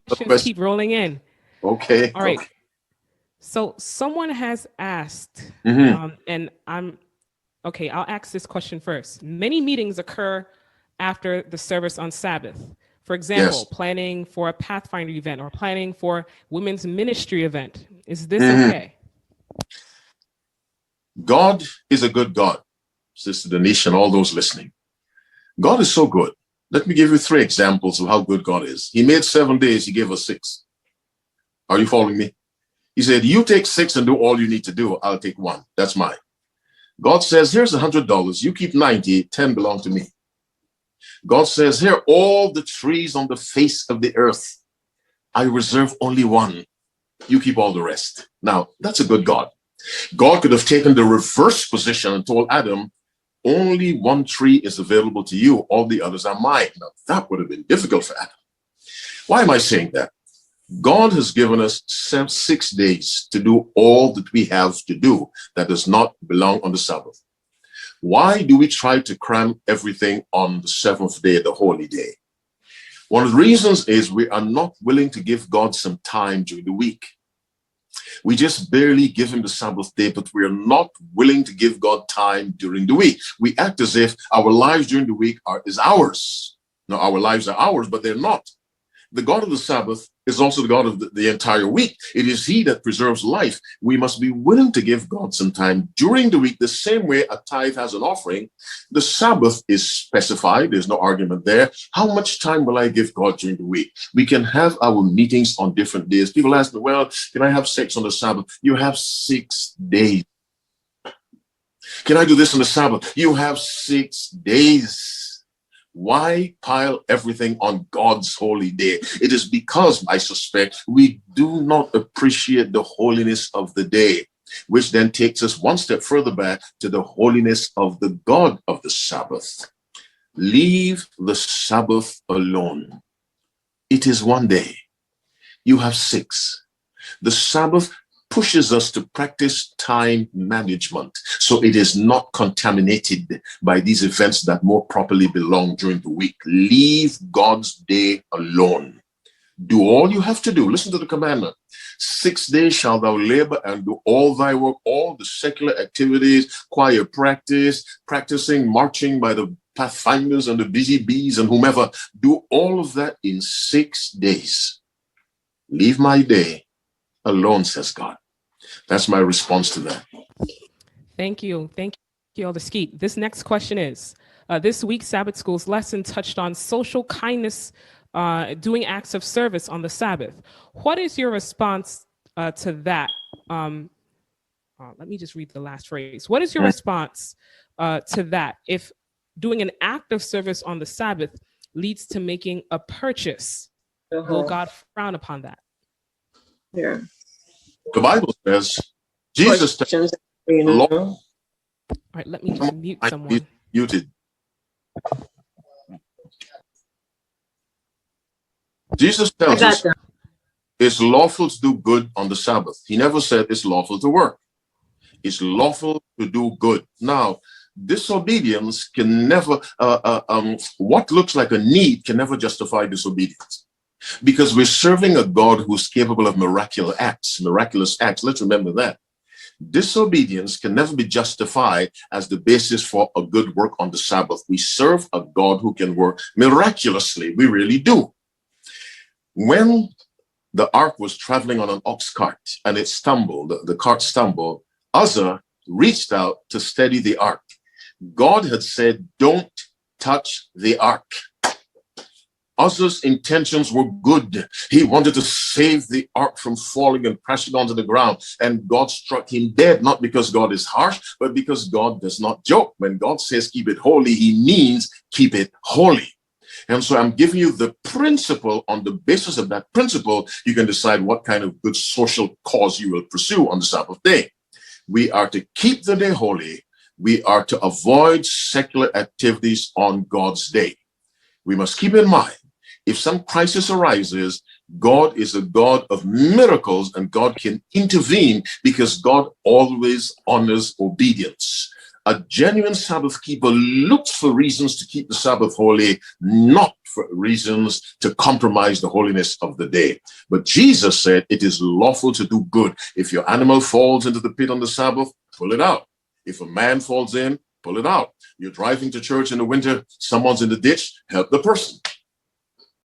questions keep rolling in. Okay. All right. Okay. So someone has asked, Mm-hmm. and okay, I'll ask this question first. Many meetings occur after the service on Sabbath. For example, Yes. planning for a Pathfinder event or planning for women's ministry event. Is this Mm-hmm. okay? God is a good God, Sister Denise, and all those listening. God is so good. Let me give you 3 examples of how good God is. He made 7 days, he gave us 6. Are you following me? He said, you take 6 and do all you need to do. I'll take 1. That's mine. God says, here's $100. You keep 90, 10 belong to me. God says, here, all the trees on the face of the earth, I reserve only 1. You keep all the rest. Now, that's a good God. God could have taken the reverse position and told Adam, only 1 tree is available to you. All the others are mine. Now, that would have been difficult for Adam. Why am I saying that? God has given us 6 days to do all that we have to do that does not belong on the Sabbath. Why do we try to cram everything on the 7th day, the holy day? One of the reasons is we are not willing to give God some time during the week. We just barely give him the Sabbath day, but we are not willing to give God time during the week. We act as if our lives during the week is ours. No, our lives are ours, but they're not. The God of the Sabbath is also the God of the entire week. It is he that preserves life. We must be willing to give God some time during the week, the same way a tithe has an offering. The Sabbath is specified. There's no argument there. How much time will I give God during the week? We can have our meetings on different days. People ask me, well, can I have sex on the Sabbath? You have 6 days. Can I do this on the Sabbath? You have 6 days. Why pile everything on God's holy day? It is because, I suspect, we do not appreciate the holiness of the day, which then takes us one step further back to the holiness of the God of the Sabbath. Leave the Sabbath alone. It is 1 day. You have 6. The Sabbath pushes us to practice time management so it is not contaminated by these events that more properly belong during the week. Leave God's day alone. Do all you have to do. Listen to the commandment. 6 days shalt thou labor and do all thy work, all the secular activities, choir practice, practicing, marching by the pathfinders and the busy bees and whomever. Do all of that in 6 days. Leave my day alone, says God. That's my response to that. Thank you. Thank you, Elder Skeet. This next question is, this week's Sabbath School's lesson touched on social kindness, doing acts of service on the Sabbath. What is your response to that? Let me just read the last phrase. What is your response to that if doing an act of service on the Sabbath leads to making a purchase? Will God frown upon that? Yeah. The Bible says, Jesus Questions, the Lord. All right, let me just mute someone. Muted. Jesus tells us it's lawful to do good on the Sabbath. He never said it's lawful to work. It's lawful to do good. Now, disobedience can never, what looks like a need can never justify disobedience. Because we're serving a God who's capable of miraculous acts. Let's remember that. Disobedience can never be justified as the basis for a good work on the Sabbath. We serve a God who can work miraculously. We really do. When the ark was traveling on an ox cart and it stumbled, the cart stumbled, Uzzah reached out to steady the ark. God had said, don't touch the ark. Uzzah's intentions were good. He wanted to save the ark from falling and crashing onto the ground. And God struck him dead, not because God is harsh, but because God does not joke. When God says keep it holy, he means keep it holy. And so I'm giving you the principle. On the basis of that principle, you can decide what kind of good social cause you will pursue on the Sabbath day. We are to keep the day holy. We are to avoid secular activities on God's day. We must keep in mind, if some crisis arises, God is a God of miracles and God can intervene because God always honors obedience. A genuine Sabbath keeper looks for reasons to keep the Sabbath holy, not reasons to compromise the holiness of the day. But Jesus said it is lawful to do good. If your animal falls into the pit on the Sabbath, pull it out. If a man falls in, pull it out. You're driving to church in the winter, someone's in the ditch, help the person.